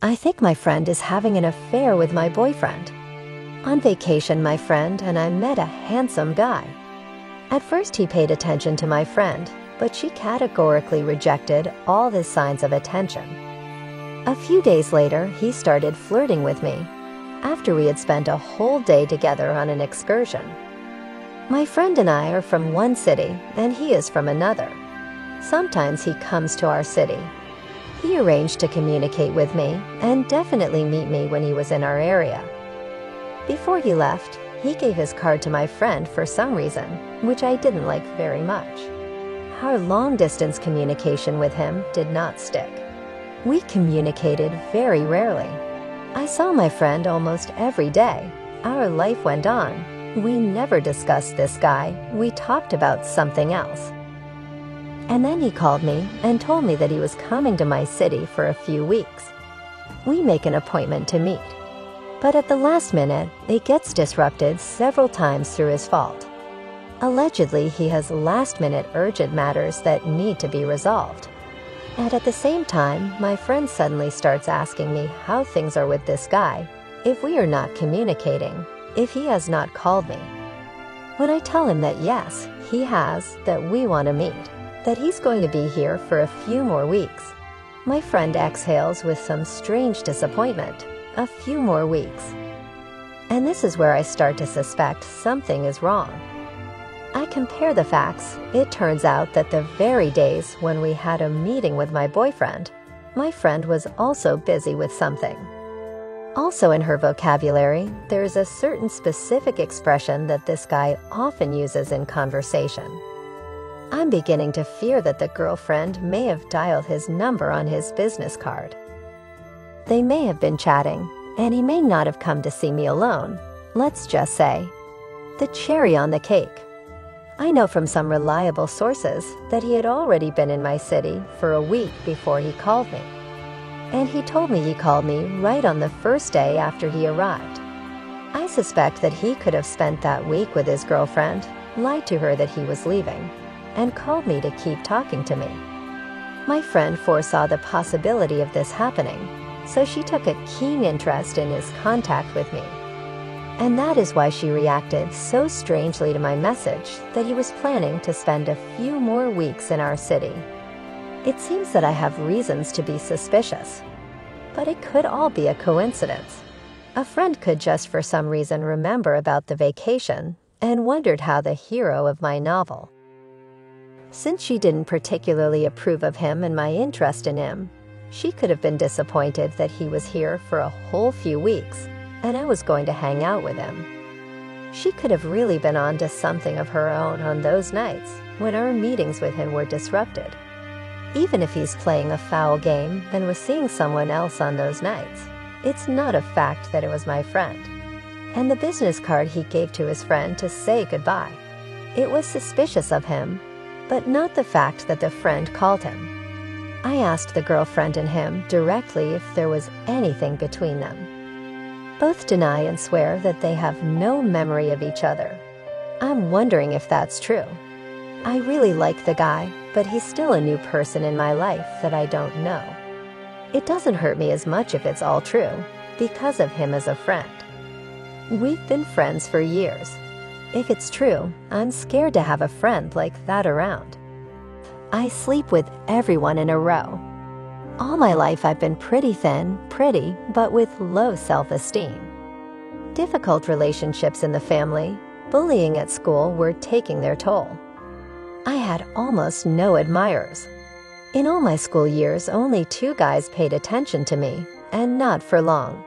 I think my friend is having an affair with my boyfriend. On vacation, my friend and I met a handsome guy. At first, he paid attention to my friend, but she categorically rejected all his signs of attention. A few days later, he started flirting with me, after we had spent a whole day together on an excursion. My friend and I are from one city, and he is from another. Sometimes he comes to our city. He arranged to communicate with me and definitely meet me when he was in our area. Before he left, he gave his card to my friend for some reason, which I didn't like very much. Our long-distance communication with him did not stick. We communicated very rarely. I saw my friend almost every day. Our life went on. We never discussed this guy. We talked about something else. And then he called me and told me that he was coming to my city for a few weeks. We make an appointment to meet. But at the last minute, it gets disrupted several times through his fault. Allegedly, he has last-minute urgent matters that need to be resolved. And at the same time, my friend suddenly starts asking me how things are with this guy, if we are not communicating, if he has not called me. When I tell him that yes, he has, that we want to meet, that he's going to be here for a few more weeks, my friend exhales with some strange disappointment. A few more weeks. And this is where I start to suspect something is wrong. I compare the facts. It turns out that the very days when we had a meeting with my boyfriend, my friend was also busy with something. Also in her vocabulary, there's a certain specific expression that this guy often uses in conversation. I'm beginning to fear that the girlfriend may have dialed his number on his business card. They may have been chatting, and he may not have come to see me alone. Let's just say, the cherry on the cake. I know from some reliable sources that he had already been in my city for a week before he called me. And he told me he called me right on the first day after he arrived. I suspect that he could have spent that week with his girlfriend, lied to her that he was leaving, and called me to keep talking to me. My friend foresaw the possibility of this happening, so she took a keen interest in his contact with me. And that is why she reacted so strangely to my message that he was planning to spend a few more weeks in our city. It seems that I have reasons to be suspicious, but it could all be a coincidence. A friend could just for some reason remember about the vacation and wondered how the hero of my novel. Since she didn't particularly approve of him and my interest in him, she could have been disappointed that he was here for a whole few weeks and I was going to hang out with him. She could have really been on to something of her own on those nights when our meetings with him were disrupted. Even if he's playing a foul game and was seeing someone else on those nights, it's not a fact that it was my friend. And the business card he gave to his friend to say goodbye. It was suspicious of him, but not the fact that the friend called him. I asked the girlfriend and him directly if there was anything between them. Both deny and swear that they have no memory of each other. I'm wondering if that's true. I really like the guy, but he's still a new person in my life that I don't know. It doesn't hurt me as much if it's all true, because of him as a friend. We've been friends for years. If it's true, I'm scared to have a friend like that around. I sleep with everyone in a row. All my life I've been pretty thin, but with low self-esteem. Difficult relationships in the family, bullying at school were taking their toll. I had almost no admirers. In all my school years, only 2 guys paid attention to me, and not for long.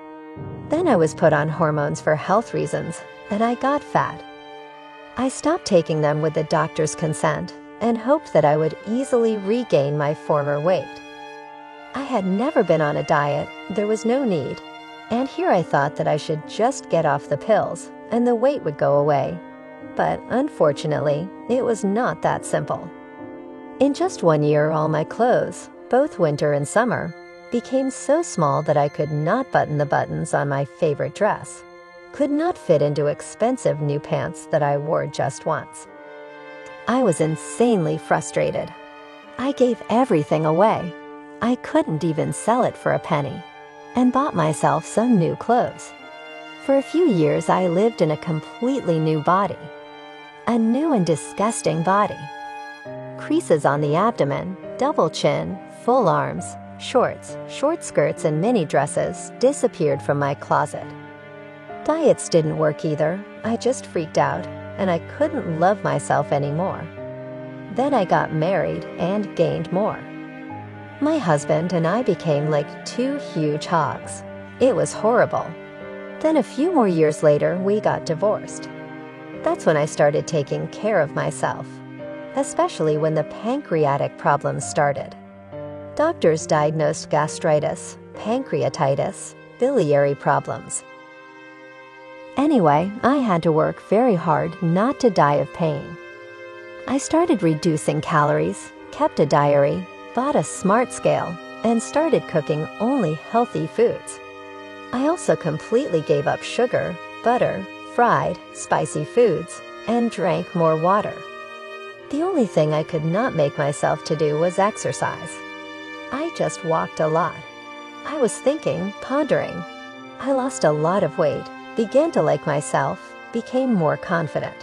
Then I was put on hormones for health reasons, and I got fat. I stopped taking them with the doctor's consent and hoped that I would easily regain my former weight. I had never been on a diet, there was no need, and here I thought that I should just get off the pills and the weight would go away. But unfortunately, it was not that simple. In just 1 year, all my clothes, both winter and summer, became so small that I could not button the buttons on my favorite dress, could not fit into expensive new pants that I wore just once. I was insanely frustrated. I gave everything away. I couldn't even sell it for a penny. and bought myself some new clothes. For a few years, I lived in a completely new body. A new and disgusting body. Creases on the abdomen, double chin, full arms, shorts, short skirts, and mini dresses disappeared from my closet. Diets didn't work either. I just freaked out, and I couldn't love myself anymore. Then I got married and gained more. My husband and I became like two huge hogs. It was horrible. Then a few more years later, we got divorced. That's when I started taking care of myself, especially when the pancreatic problems started. Doctors diagnosed gastritis, pancreatitis, biliary problems. Anyway, I had to work very hard not to die of pain. I started reducing calories, kept a diary, bought a smart scale, and started cooking only healthy foods. I also completely gave up sugar, butter, fried, spicy foods, and drank more water. The only thing I could not make myself to do was exercise. I just walked a lot. I was thinking, pondering. I lost a lot of weight, began to like myself, became more confident.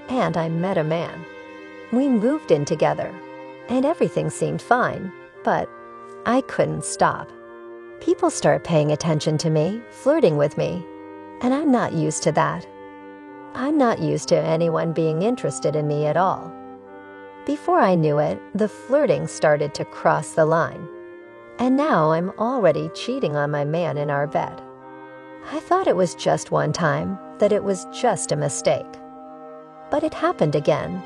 And I met a man. We moved in together, and everything seemed fine, but I couldn't stop. People start paying attention to me, flirting with me, and I'm not used to that. I'm not used to anyone being interested in me at all. Before I knew it, the flirting started to cross the line. And now I'm already cheating on my man in our bed. I thought it was just one time, that it was just a mistake. But it happened again.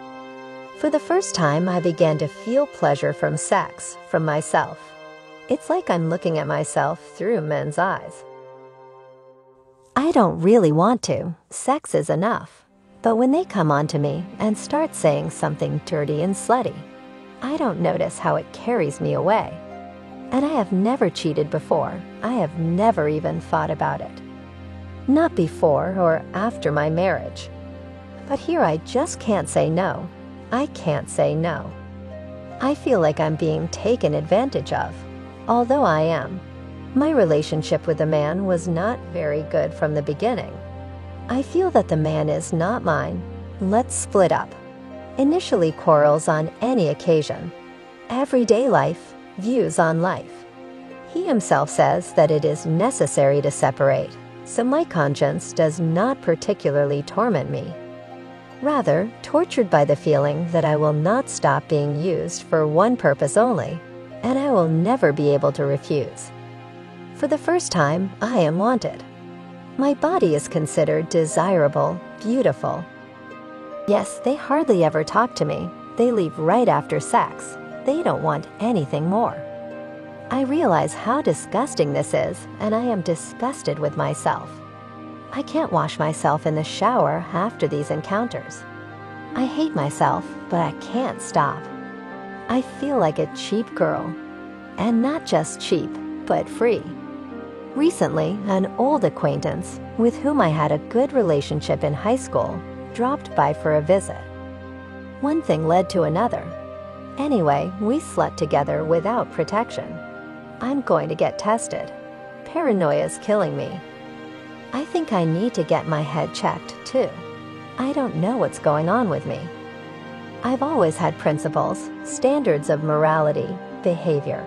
For the first time, I began to feel pleasure from sex, from myself. It's like I'm looking at myself through men's eyes. I don't really want to. Sex is enough. But when they come on to me and start saying something dirty and slutty, I don't notice how it carries me away. And I have never cheated before. I have never even thought about it. Not before or after my marriage. But here I just can't say no. I can't say no. I feel like I'm being taken advantage of, although I am. My relationship with the man was not very good from the beginning. I feel that the man is not mine. Let's split up. Initially quarrels on any occasion. Everyday life, views on life. He himself says that it is necessary to separate, so my conscience does not particularly torment me. Rather, tortured by the feeling that I will not stop being used for one purpose only, and I will never be able to refuse. For the first time, I am wanted. My body is considered desirable, beautiful. Yes, they hardly ever talk to me. They leave right after sex. They don't want anything more. I realize how disgusting this is, and I am disgusted with myself. I can't wash myself in the shower after these encounters. I hate myself, but I can't stop. I feel like a cheap girl. And not just cheap, but free. Recently, an old acquaintance, with whom I had a good relationship in high school, dropped by for a visit. One thing led to another. Anyway, we slept together without protection. I'm going to get tested. Paranoia's killing me. I think I need to get my head checked, too. I don't know what's going on with me. I've always had principles, standards of morality, behavior.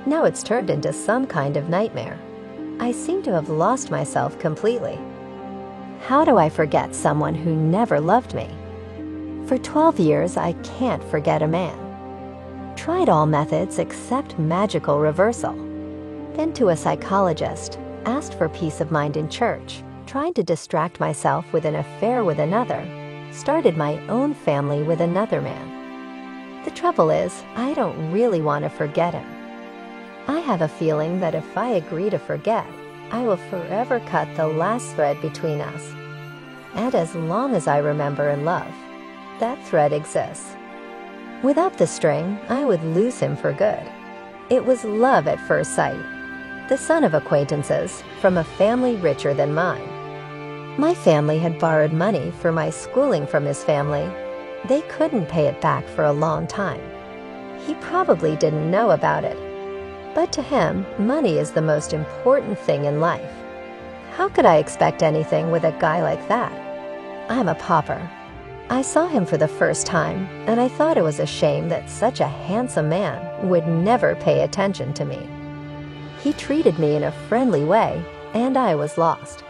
Now it's turned into some kind of nightmare. I seem to have lost myself completely. How do I forget someone who never loved me? For 12 years, I can't forget a man. Tried all methods except magical reversal. Been to a psychologist, asked for peace of mind in church, tried to distract myself with an affair with another, started my own family with another man. The trouble is, I don't really want to forget him. I have a feeling that if I agree to forget, I will forever cut the last thread between us. And as long as I remember and love, that thread exists. Without the string, I would lose him for good. It was love at first sight. The son of acquaintances, from a family richer than mine. My family had borrowed money for my schooling from his family. They couldn't pay it back for a long time. He probably didn't know about it. But to him, money is the most important thing in life. How could I expect anything with a guy like that? I'm a pauper. I saw him for the first time, and I thought it was a shame that such a handsome man would never pay attention to me. He treated me in a friendly way, and I was lost.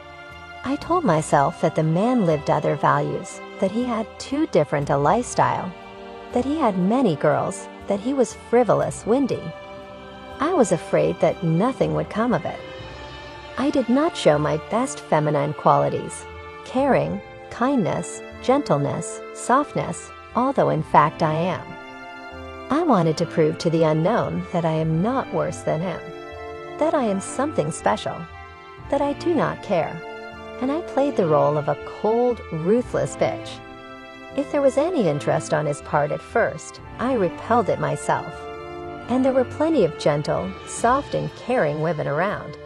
I told myself that the man lived other values, that he had too different a lifestyle, that he had many girls, that he was frivolous, windy. I was afraid that nothing would come of it. I did not show my best feminine qualities: caring, kindness, gentleness, softness, although in fact I am. I wanted to prove to the unknown that I am not worse than him, that I am something special, that I do not care, and I played the role of a cold, ruthless bitch. If there was any interest on his part at first, I repelled it myself, and there were plenty of gentle, soft, and caring women around.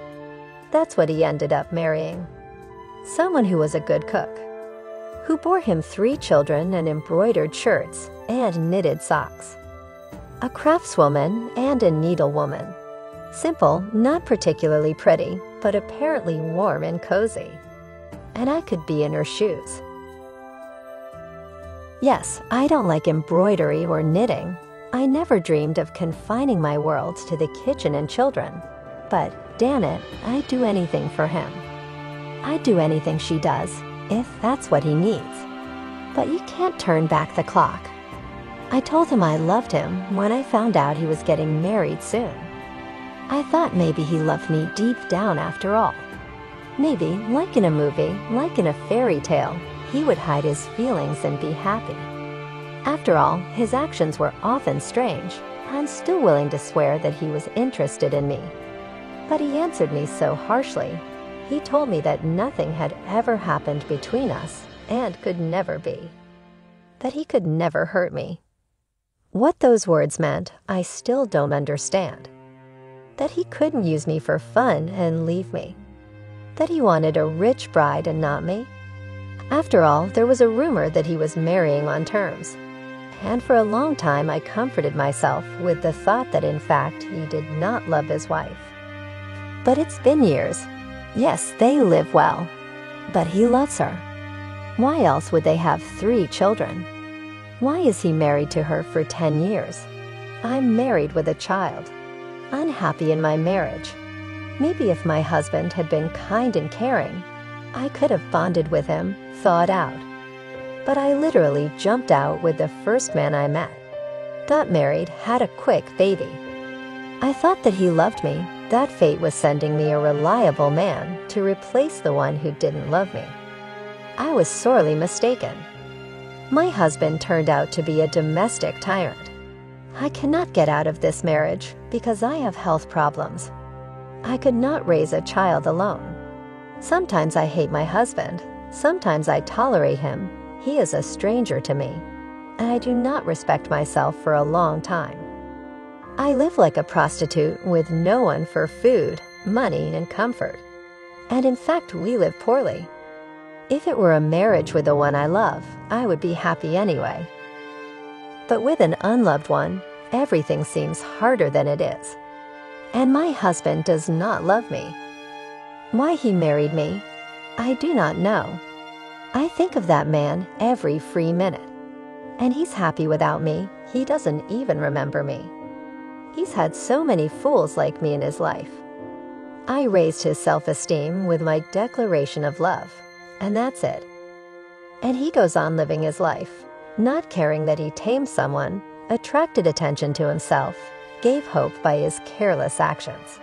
That's what he ended up marrying. Someone who was a good cook, who bore him 3 children and embroidered shirts and knitted socks. A craftswoman and a needlewoman. Simple, not particularly pretty, but apparently warm and cozy. And I could be in her shoes. Yes, I don't like embroidery or knitting. I never dreamed of confining my world to the kitchen and children. But, damn it, I'd do anything for him. I'd do anything she does, if that's what he needs. But you can't turn back the clock. I told him I loved him when I found out he was getting married soon. I thought maybe he loved me deep down after all. Maybe, like in a movie, like in a fairy tale, he would hide his feelings and be happy. After all, his actions were often strange. I'm still willing to swear that he was interested in me. But he answered me so harshly. He told me that nothing had ever happened between us and could never be. That he could never hurt me. What those words meant, I still don't understand. That he couldn't use me for fun and leave me. That he wanted a rich bride and not me. After all, there was a rumor that he was marrying on terms. And for a long time I comforted myself with the thought that in fact he did not love his wife. But it's been years. Yes, they live well. But he loves her. Why else would they have 3 children? Why is he married to her for 10 years? I'm married with a child. Unhappy in my marriage. Maybe if my husband had been kind and caring, I could have bonded with him, thawed out. But I literally jumped out with the first man I met. Got married, had a quick baby. I thought that he loved me, that fate was sending me a reliable man to replace the one who didn't love me. I was sorely mistaken. My husband turned out to be a domestic tyrant. I cannot get out of this marriage because I have health problems. I could not raise a child alone. Sometimes I hate my husband. Sometimes I tolerate him. He is a stranger to me, and I do not respect myself for a long time. I live like a prostitute with no one for food, money, and comfort. And in fact, we live poorly. If it were a marriage with the one I love, I would be happy anyway. But with an unloved one, everything seems harder than it is. And my husband does not love me. Why he married me, I do not know. I think of that man every free minute. And he's happy without me. He doesn't even remember me. He's had so many fools like me in his life. I raised his self-esteem with my declaration of love, and that's it. And he goes on living his life, not caring that he tamed someone, attracted attention to himself, gave hope by his careless actions.